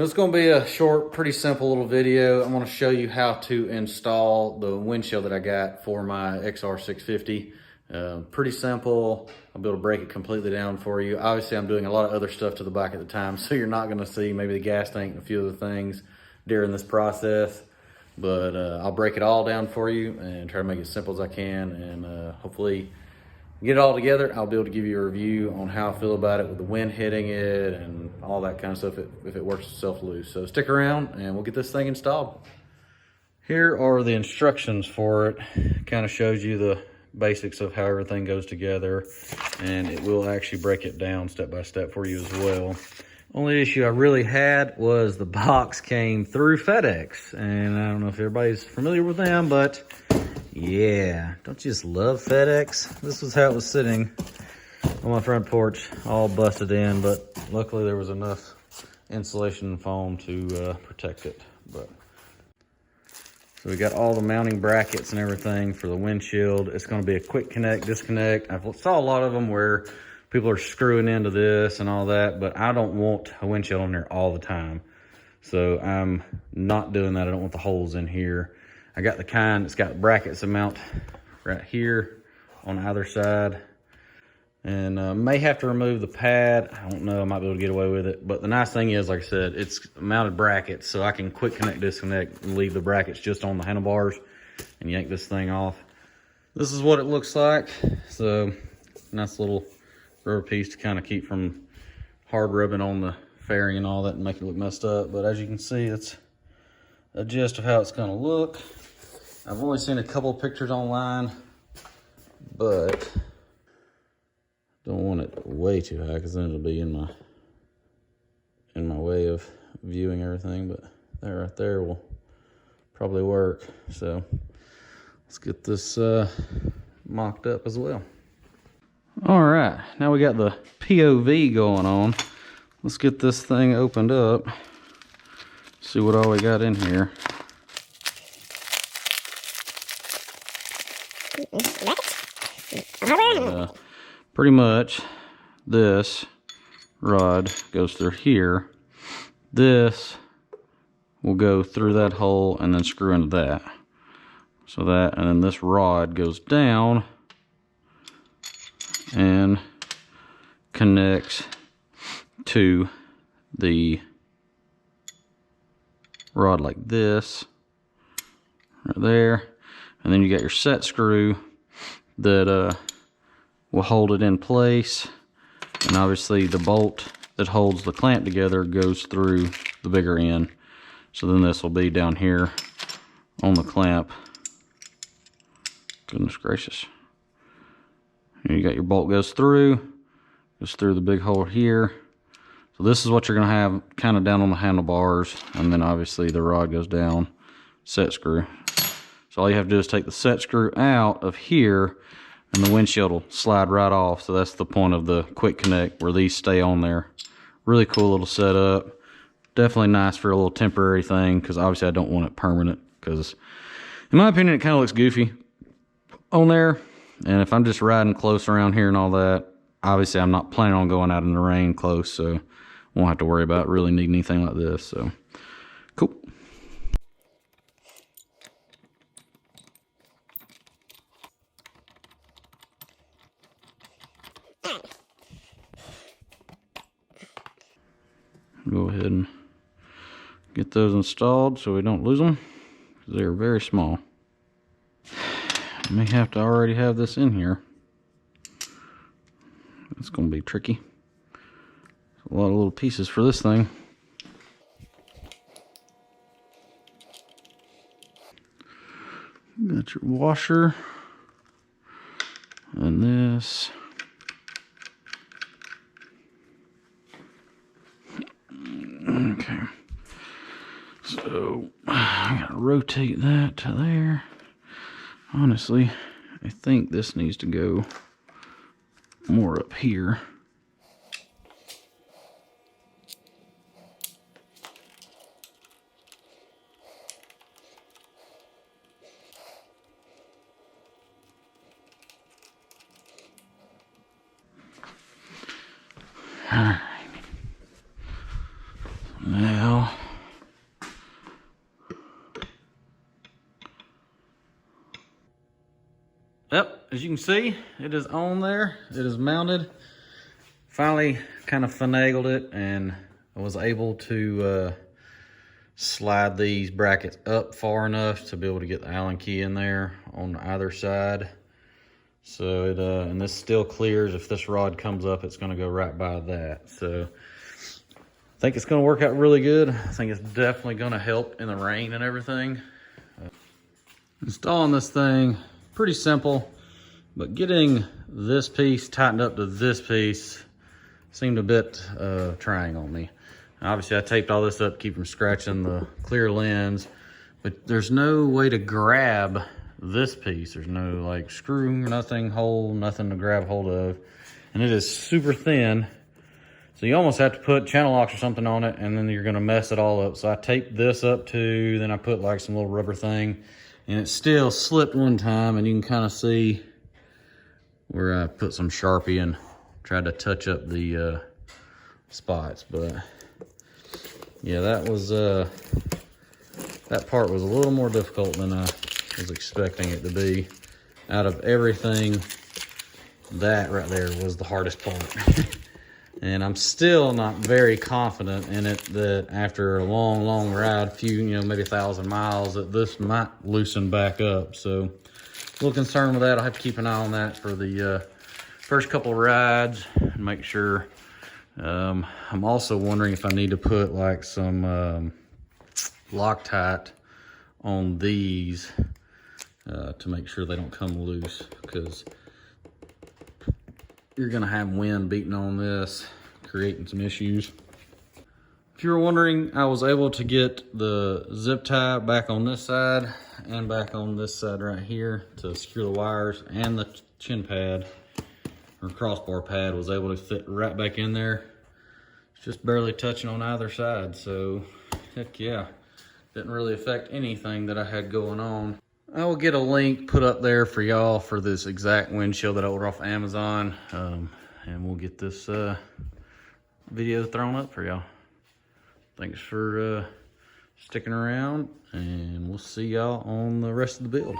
It's going to be a short, pretty simple little video. I'm going to show you how to install the windshield that I got for my XR650. Pretty simple. I'll be able to break it completely down for you. Obviously, I'm doing a lot of other stuff to the bike at the time, so you're not going to see maybe the gas tank and a few other things during this process. But I'll break it all down for you and try to make it as simple as I can, and hopefully get it all together. I'll be able to give you a review on how I feel about it with the wind hitting it and all that kind of stuff if it works itself loose. So stick around and we'll get this thing installed. Here are the instructions for it. Kind of shows you the basics of how everything goes together, and it will actually break it down step by step for you as well. Only issue I really had was the box came through FedEx, and I don't know if everybody's familiar with them, but yeah, don't you just love FedEx? This was how it was sitting on my front porch, all busted in, but luckily there was enough insulation and foam to protect it. So we got all the mounting brackets and everything for the windshield. It's going to be a quick connect, disconnect. I saw a lot of them where people are screwing into this and all that, but I don't want a windshield on there all the time. So I'm not doing that. I don't want the holes in here. I got the kind that's got brackets that mount right here on either side. And may have to remove the pad. I don't know, I might be able to get away with it. But the nice thing is, like I said, it's mounted brackets, so I can quick connect, disconnect, and leave the brackets just on the handlebars and yank this thing off. This is what it looks like. So nice little rubber piece to kind of keep from hard rubbing on the fairing and all that and make it look messed up. But as you can see, it's a gist of how it's gonna look. I've only seen a couple of pictures online, but don't want it way too high because then it'll be in my way of viewing everything. But that right there will probably work. So let's get this mocked up as well. All right, now we got the POV going on. Let's get this thing opened up. See what all we got in here. Pretty much this rod goes through here. This will go through that hole and then screw into that. So that, and then this rod goes down and connects to the rod like this, right there. And then you got your set screw that will hold it in place. And obviously the bolt that holds the clamp together goes through the bigger end. So then this will be down here on the clamp. Goodness gracious. And you got your bolt goes through the big hole here. So this is what you're gonna have kind of down on the handlebars, and then obviously the rod goes down, set screw. So all you have to do is take the set screw out of here, and the windshield will slide right off. So that's the point of the quick connect, where these stay on there. Really cool little setup. Definitely nice for a little temporary thing, because obviously I don't want it permanent, because in my opinion it kind of looks goofy on there. And if I'm just riding close around here and all that, obviously I'm not planning on going out in the rain close, so won't have to worry about really needing anything like this. So cool. Go ahead and get those installed so we don't lose them, because they are very small. I may have to already have this in here. It's going to be tricky. A lot of little pieces for this thing. Got your washer and this. Okay, so I gotta rotate that to there. Honestly, I think this needs to go more up here. Alright. Now Yep, as you can see, it is on there. It is mounted. Finally kind of finagled it, and I was able to slide these brackets up far enough to be able to get the Allen key in there on either side. So it, and this still clears. If this rod comes up, it's gonna go right by that. So I think it's gonna work out really good. I think it's definitely gonna help in the rain and everything. Installing this thing, pretty simple, but getting this piece tightened up to this piece seemed a bit trying on me. Obviously, I taped all this up to keep from scratching the clear lens, but there's no way to grab this piece. There's no like screw, nothing, hole, nothing to grab hold of. And it is super thin. So you almost have to put channel locks or something on it, and then you're gonna mess it all up. So I taped this up too, then I put like some little rubber thing, and it still slipped one time, and you can kind of see where I put some Sharpie and tried to touch up the spots. But yeah, that was that part was a little more difficult than I was expecting it to be. Out of everything, that right there was the hardest part. And I'm still not very confident in it that after a long ride, a few, maybe 1,000 miles, that this might loosen back up. So a little concerned with that. I'll have to keep an eye on that for the first couple of rides and make sure. I'm also wondering if I need to put like some Loctite on these to make sure they don't come loose, because you're gonna have wind beating on this, creating some issues. If you were wondering, I was able to get the zip tie back on this side and back on this side right here to secure the wires, and the chin pad or crossbar pad was able to fit right back in there. It's just barely touching on either side, so heck yeah. Didn't really affect anything that I had going on. I will get a link put up there for y'all for this exact windshield that I ordered off Amazon, and we'll get this video thrown up for y'all. Thanks for sticking around, and we'll see y'all on the rest of the build.